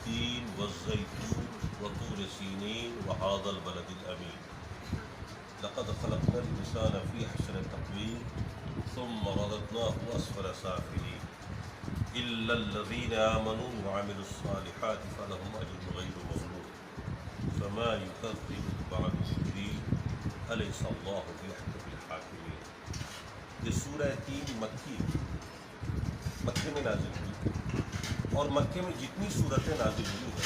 والتين والزيتون وطور سينين وهذا البلد الأمين لقد خلقنا الإنسان في أحسن تقويم ثم رددناه أسفل سافلين إلا الذين آمنوا وعملوا الصالحات فلهم أجر غير ممنون فما يكذبك بعد بالدين أليس الله بأحكم الحاكمين. یہ سورہ تین مکے میں نازل ہوئی اور مکے میں جتنی صورتیں نازل ہوئی ہیں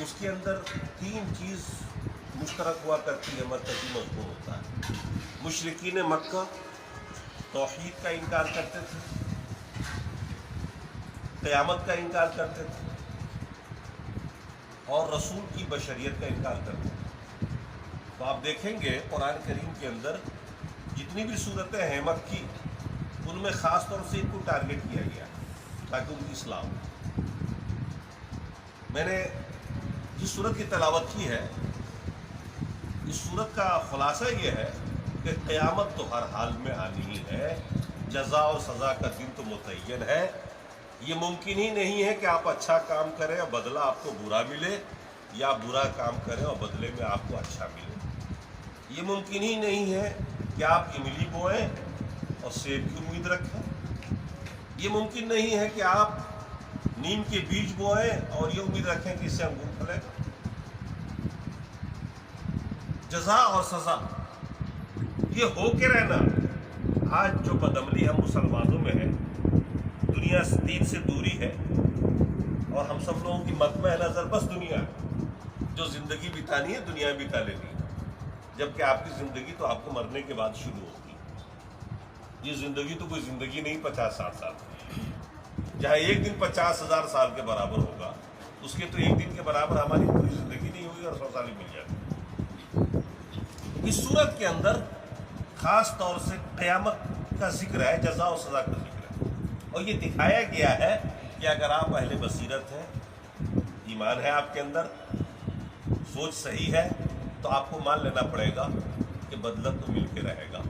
اس کے اندر تین چیز مشترک ہوا کرتی ہے، مرکزی مضمون ہوتا ہے. مشرکین مکہ توحید کا انکار کرتے تھے، قیامت کا انکار کرتے تھے اور رسول کی بشریت کا انکار کرتے تھے. تو آپ دیکھیں گے قرآن کریم کے اندر جتنی بھی صورتیں ہیں مکی، ان میں خاص طور سے ان کو ٹارگٹ کیا گیا تاکہ ان کی اصلاح ہو. میں نے جس صورت کی تلاوت کی ہے، اس صورت کا خلاصہ یہ ہے کہ قیامت تو ہر حال میں آنی ہی ہے، جزا اور سزا کا دن تو متعین ہے. یہ ممکن ہی نہیں ہے کہ آپ اچھا کام کریں اور بدلہ آپ کو برا ملے، یا برا کام کریں اور بدلے میں آپ کو اچھا ملے. یہ ممکن ہی نہیں ہے کہ آپ املی بوئیں اور سیب کی امید رکھیں. یہ ممکن نہیں ہے کہ آپ نیم کے بیج بوئیں اور یہ امید رکھیں کہ اس سے انگور پھلے. جزا اور سزا یہ ہو کے رہنا. آج جو بدعملی ہم مسلمانوں میں ہے، دنیا دین سے دوری ہے اور ہم سب لوگوں کی مطمع نظر بس دنیا ہے. جو زندگی بتانی ہے دنیا میں بتا لینی ہے، جبکہ آپ کی زندگی تو آپ کو مرنے کے بعد شروع ہوگی. یہ زندگی تو کوئی زندگی نہیں 50-60 سال کی. جہاں ایک دن 50,000 سال کے برابر ہوگا، اس کے تو ایک دن کے برابر ہماری پوری زندگی نہیں ہوگی اور 100 سال ہی مل جائے گی. اس صورت کے اندر خاص طور سے قیامت کا ذکر ہے، جزا و سزا کا ذکر ہے، اور یہ دکھایا گیا ہے کہ اگر آپ اہل بصیرت ہیں، ایمان ہے آپ کے اندر، سوچ صحیح ہے، تو آپ کو مان لینا پڑے گا کہ بدلہ تو مل کے رہے گا.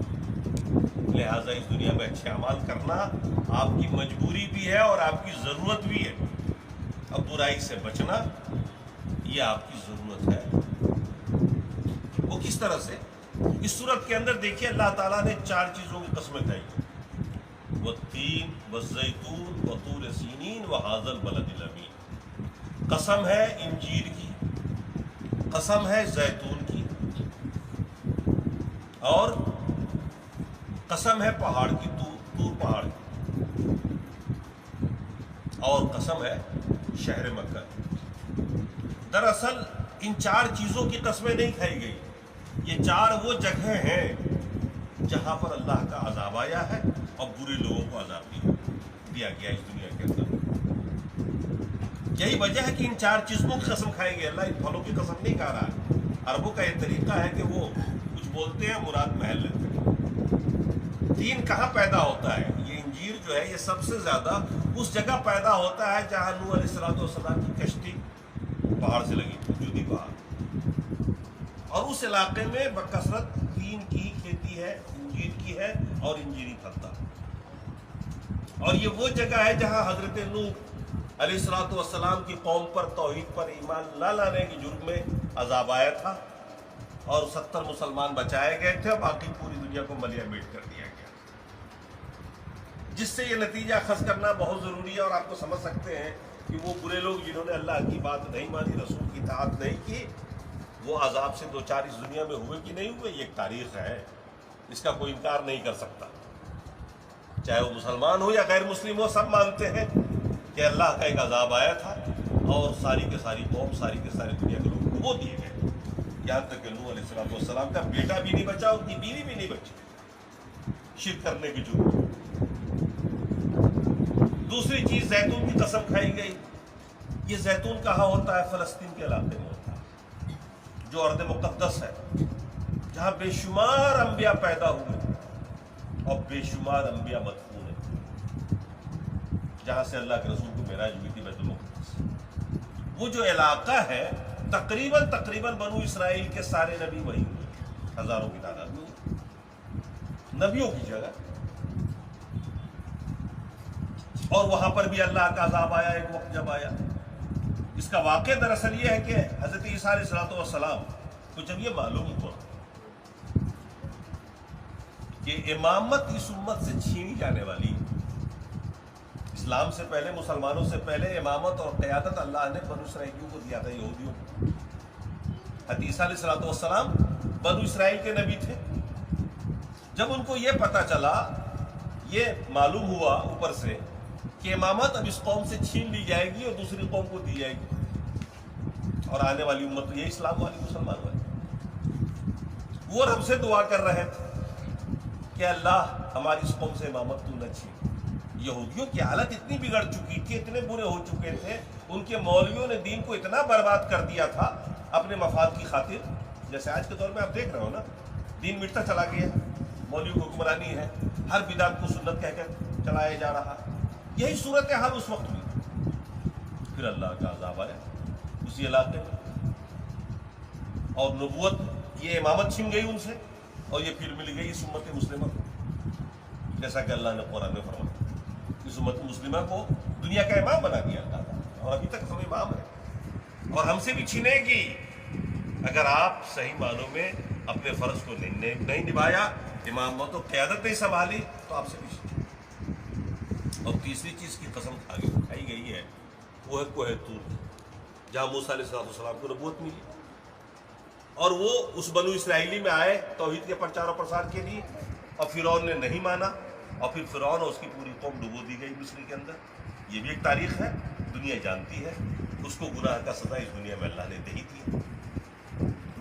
لہٰذا اس دنیا میں اچھے اعمال کرنا آپ کی مجبوری بھی ہے اور آپ کی ضرورت بھی ہے. اب برائی سے بچنا یہ آپ کی ضرورت ہے. وہ کس طرح سے؟ اس صورت کے اندر دیکھیے اللہ تعالیٰ نے 4 چیزوں کی قسمیں کھائی. والتین والزیتون وطور سینین وہذا البلد الامین. قسم ہے انجیر کی، قسم ہے زیتون کی، اور قسم ہے پہاڑ کی، طور پہاڑ کی، اور قسم ہے شہر مکہ کی. دراصل ان 4 چیزوں کی قسمیں نہیں کھائی گئی. یہ 4 وہ جگہیں ہیں جہاں پر اللہ کا عذاب آیا ہے اور برے لوگوں کو عذاب دیا گیا اس دنیا کے اندر. یہی وجہ ہے کہ ان 4 چیزوں کی قسم کھائی گئی. اللہ ان پھلوں کی قسم نہیں کھا رہا ہے. عربوں کا یہ طریقہ ہے کہ وہ کچھ بولتے ہیں مراد محل لیتے ہیں. دین کہاں پیدا ہوتا ہے؟ یہ انجیر جو ہے یہ سب سے زیادہ اس جگہ پیدا ہوتا ہے جہاں نوح علیہ السلام کی کشتی پہاڑ سے لگی تھی، جودی پہاڑ، اور اس علاقے میں بکثرت دین کی کھیتی ہے، انجیر کی ہے اور انجیری پھلتا. اور یہ وہ جگہ ہے جہاں حضرت نوح علیہ السلام کی قوم پر توحید پر ایمان نہ لانے کے جرم میں عذاب آیا تھا اور 70 مسلمان بچائے گئے تھے اور باقی پوری دنیا کو ملیہ میٹ کر دیا گیا. جس سے یہ نتیجہ اخذ کرنا بہت ضروری ہے. اور آپ کو سمجھ سکتے ہیں کہ وہ برے لوگ جنہوں نے اللہ کی بات نہیں مانی، رسول کی اطاعت نہیں کی، وہ عذاب سے 2-4 اس دنیا میں ہوئے کہ نہیں ہوئے. یہ ایک تاریخ ہے، اس کا کوئی انکار نہیں کر سکتا. چاہے وہ مسلمان ہو یا غیر مسلم ہو، سب مانتے ہیں کہ اللہ کا ایک عذاب آیا تھا اور ساری کے ساری قوم، ساری کے ساری دنیا کے لوگ ڈبو دیے گئے. یہاں تک کہ نوح علیہ السلام کا بیٹا بھی نہیں بچا، ان کی بیوی بھی نہیں بچی شرک کرنے کی جرم. دوسری چیز زیتون کی قسم کھائی گئی. یہ زیتون کہاں ہوتا ہے؟ فلسطین کے علاقے میں ہوتا ہے، جو ارض مقدس ہے، جہاں بے شمار انبیاء پیدا ہوئے اور بے شمار انبیاء مدفون ہیں، جہاں سے اللہ کے رسول کو معراج ہوئی تھی بیت المقدس. وہ جو علاقہ ہے تقریباً بنو اسرائیل کے سارے نبی وہی ہوئے، ہزاروں کی تعداد میں نبیوں کی جگہ. اور وہاں پر بھی اللہ کا عذاب آیا ایک وقت جب آیا. اس کا واقعہ دراصل یہ ہے کہ حضرت عیسیٰ علیہ السلام کو جب یہ معلوم ہوا کہ امامت اس امت سے چھینی جانے والی، اسلام سے پہلے، مسلمانوں سے پہلے امامت اور قیادت اللہ نے بنو اسرائیلیوں کو دیا تھا، یہودیوں کو۔ حضرت عیسیٰ علیہ السلام بنو اسرائیل کے نبی تھے۔ جب ان کو یہ پتہ چلا، یہ معلوم ہوا اوپر سے کہ امامت اب اس قوم سے چھین لی جائے گی اور دوسری قوم کو دی جائے گی، اور آنے والی امت تو یہ اسلام والی، مسلمان والی، وہ رب سے دعا کر رہے تھے کہ اللہ ہماری اس قوم سے امامت تو نہ چھین۔ یہودیوں کی حالت اتنی بگڑ چکی تھی، اتنے برے ہو چکے تھے، ان کے مولویوں نے دین کو اتنا برباد کر دیا تھا اپنے مفاد کی خاطر۔ جیسے آج کے دور میں آپ دیکھ رہے ہو نا، دین مٹتا چلا گیا، مولوی کو حکمرانی ہے، ہر بدعت کو سنت کہہ کر چلایا جا رہا۔ یہی صورتحال اس وقت ہوئی۔ پھر اللہ کا عذاب آیا اسی علاقے میں، اور نبوت، یہ امامت چھن گئی ان سے، اور یہ پھر مل گئی اس امت مسلمہ کو، جیسا کہ اللہ نے قرآن میں فرمایا۔ اس امت مسلمہ کو دنیا کا امام بنا دیا اللہ تعالیٰ، اور ابھی تک ہم امام ہیں، اور ہم سے بھی چھینے گی اگر آپ صحیح معنوں میں اپنے فرض کو نہیں نبھایا، امامت و قیادت نہیں سنبھالی، تو آپ سے بھی چھینے۔ اور تیسری چیز کی قسم کھائی گئی ہے، وہ ہے کوہ طور، جہاں موسیٰ علیہ السلام کو نبوت ملی، اور وہ اس بنو اسرائیلی میں آئے توحید کے پرچار و پرسار کے لیے، اور فرعون نے نہیں مانا، اور پھر فرعون اور اس کی پوری قوم ڈبو دی گئی مصر کے اندر۔ یہ بھی ایک تاریخ ہے، دنیا جانتی ہے۔ اس کو گناہ کا سزا اس دنیا میں اللہ نے دے ہی دی،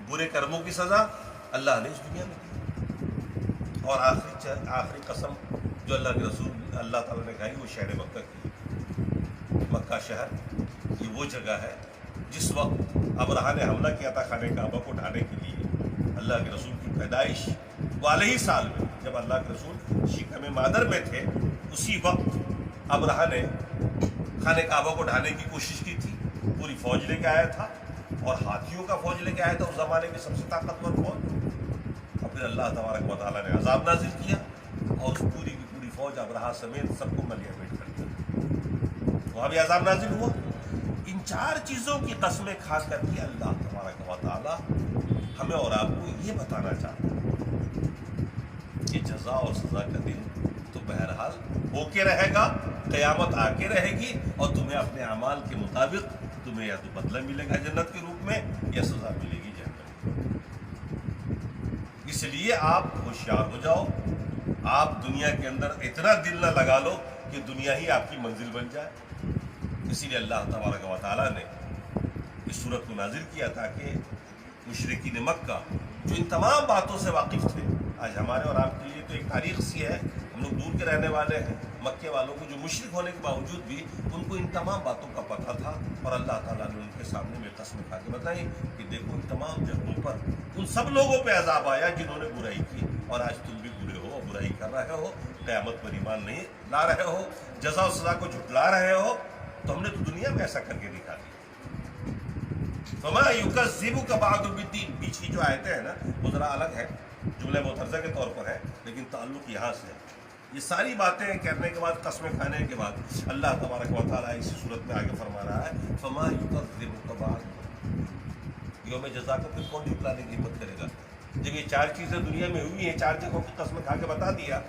برے کرموں کی سزا اللہ نے اس دنیا میں دی۔ اور آخری قسم جو اللہ کے رسول اللہ تعالیٰ نے کہی، وہ شہر مکہ کی۔ مکہ شہر یہ وہ جگہ ہے جس وقت ابرہہ نے حملہ کیا تھا خانہ کعبہ کو ڈھانے کے لیے، اللہ کے رسول کی پیدائش والے ہی سال میں، جب اللہ کے رسول شکم مادر میں تھے، اسی وقت ابرہہ نے خانہ کعبہ کو ڈھانے کی کوشش کی تھی۔ پوری فوج لے کے آیا تھا، اور ہاتھیوں کا فوج لے کے آیا تھا، اس زمانے کی سب سے طاقتور فوج۔ اور پھر اللہ تبارک و تعالیٰ نے عذاب نازل کیا، اور اس پوری کی پوری فوج ابرہہ سمیت سب کو ملیہ پیٹ کر دیا، وہاں بھی عذاب نازل ہوا۔ ان چار چیزوں کی قسمیں کھا کر کے اللہ تبارک و تعالیٰ ہمیں اور آپ کو یہ بتانا چاہتا ہے کہ جزا اور سزا کا دن تو بہرحال ہو کے رہے گا، قیامت آ کے رہے گی، اور تمہیں اپنے اعمال کے مطابق تمہیں یا تو بدلہ ملے گا جنت کے روپ میں، یا سزا ملے گی جہنم۔ اس لیے آپ ہوشیار ہو جاؤ، آپ دنیا کے اندر اتنا دل نہ لگا لو کہ دنیا ہی آپ کی منزل بن جائے۔ اسی لیے اللہ تبارک و تعالیٰ نے اس صورت کو نازل کیا تاکہ مشرکین مکہ جو ان تمام باتوں سے واقف تھے، آج ہمارے اور آپ کے لیے تو ایک تاریخ سی ہے، ہم لوگ دور کے رہنے والے ہیں، مکے والوں کو جو مشرک ہونے کے باوجود بھی ان کو ان تمام باتوں کا پتہ تھا، اور اللہ تعالیٰ نے ان کے سامنے میں قسمیں کھا کے بتائی کہ دیکھو ان تمام جگہوں پر ان سب لوگوں پہ عذاب آیا جنہوں نے برائی کی، اور آج تم بھی برے ہو اور برائی کر رہے ہو، قیامت پر ایمان نہیں لا رہے ہو، جزا و سزا کو جھٹلا رہے ہو، تو ہم نے تو دنیا میں ایسا کر کے دکھا دیا۔ فَمَا يُكَذِّبُكَ بَعْدُ بِالدِّينِ، پیچھے جو آیتیں ہیں نا وہ ذرا الگ ہے، جملہ معترضہ کے طور پر ہے، لیکن تعلق یہاں سے ہے۔ یہ ساری باتیں کرنے کے بعد، قسمیں کھانے کے بعد، اللہ تبارک و تعالیٰ اسی صورت میں آگے فرما رہا ہے فَمَا يُكَذِّبُكَ بَعْدُ، یوم جزا کو پھر کون جھٹلانے کی ہمت کرے گا؟ جب یہ چار چیزیں دنیا میں ہوئی ہیں، چار جگہوں کی قسمیں کھا کے بتا دیا،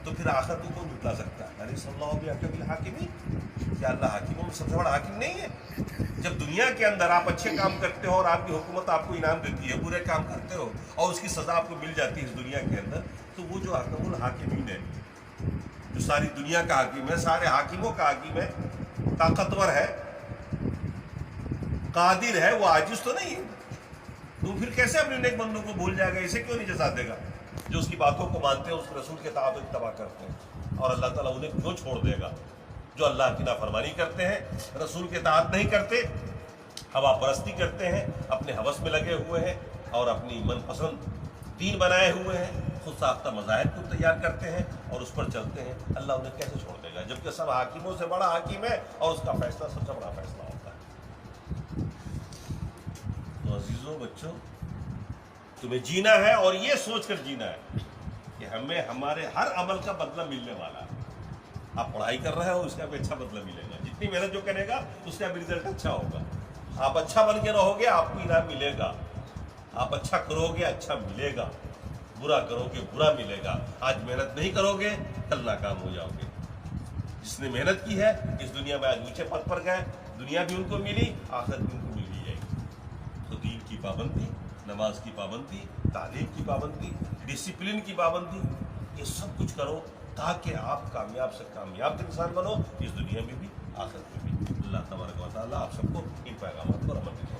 تو پھر آخر کو کون جھٹلا سکتا ہے؟ علیہ اللہ بِأَحْكَمِ الْحَاكِمِينَ، کیا اللہ حاکموں میں سب سے بڑا حاکم نہیں ہے؟ جب دنیا کے اندر آپ اچھے کام کرتے ہو اور آپ کی حکومت آپ کو انعام دیتی ہے، برے کام کرتے ہو اور اس کی سزا آپ کو مل جاتی ہے اس دنیا کے اندر، تو وہ جو احکم الحاکمین ہے، جو ساری دنیا کا حاکم ہے، سارے حاکموں کا حاکم ہے، طاقتور ہے، قادر ہے، وہ عاجز تو نہیں ہے، تو پھر کیسے اپنے نیک بندوں کو بھول جائے گا؟ اسے کیوں نہیں جزا دے گا؟ جو اس کی باتوں کو مانتے ہیں، اس کے رسول کے اطاعت و اتباع کرتے ہیں، اور اللہ تعالیٰ انہیں کیوں چھوڑ دے گا؟ جو اللہ کی نافرمانی کرتے ہیں، رسول کے اطاعت نہیں کرتے، ہوا پرستی کرتے ہیں، اپنے ہوس میں لگے ہوئے ہیں، اور اپنی من پسند دین بنائے ہوئے ہیں، خود ساختہ مذاہب کو تیار کرتے ہیں اور اس پر چلتے ہیں، اللہ انہیں کیسے چھوڑ دے گا؟ جبکہ سب حاکموں سے بڑا حاکم ہے، اور اس کا فیصلہ سب سے بڑا فیصلہ ہوتا ہے۔ تو عزیزوں، بچوں، تمہیں جینا ہے، اور یہ سوچ کر جینا ہے کہ ہمیں ہمارے ہر عمل کا بدلہ ملنے والا ہے۔ آپ پڑھائی کر رہے ہو، اس کا بھی اچھا بدلہ ملے گا، جتنی محنت جو کرے گا اس کا بھی رزلٹ اچھا ہوگا۔ آپ اچھا بن کے رہو گے آپ کو انعام ملے گا. آپ اچھا کرو گے اچھا ملے گا, برا کرو گے برا ملے گا. آج محنت نہیں کرو گے کل ناکام ہو جاؤ گے. جس نے محنت کی ہے اس دنیا میں آج اونچے پد پر گئے, دنیا بھی ان کو ملی, آخرت بھی ان کو مل ہی جائے گی. تو دین کی پابندی, نماز کی پابندی, تعلیم کی پابندی, ڈسپلن کی پابندی, یہ سب کچھ کرو تاکہ آپ کامیاب سے کامیاب انسان بنو, اس دنیا میں بھی آخرت میں بھی. اللہ تبارک و تعالیٰ آپ سب کو ان پیغامات پر عمل کرو.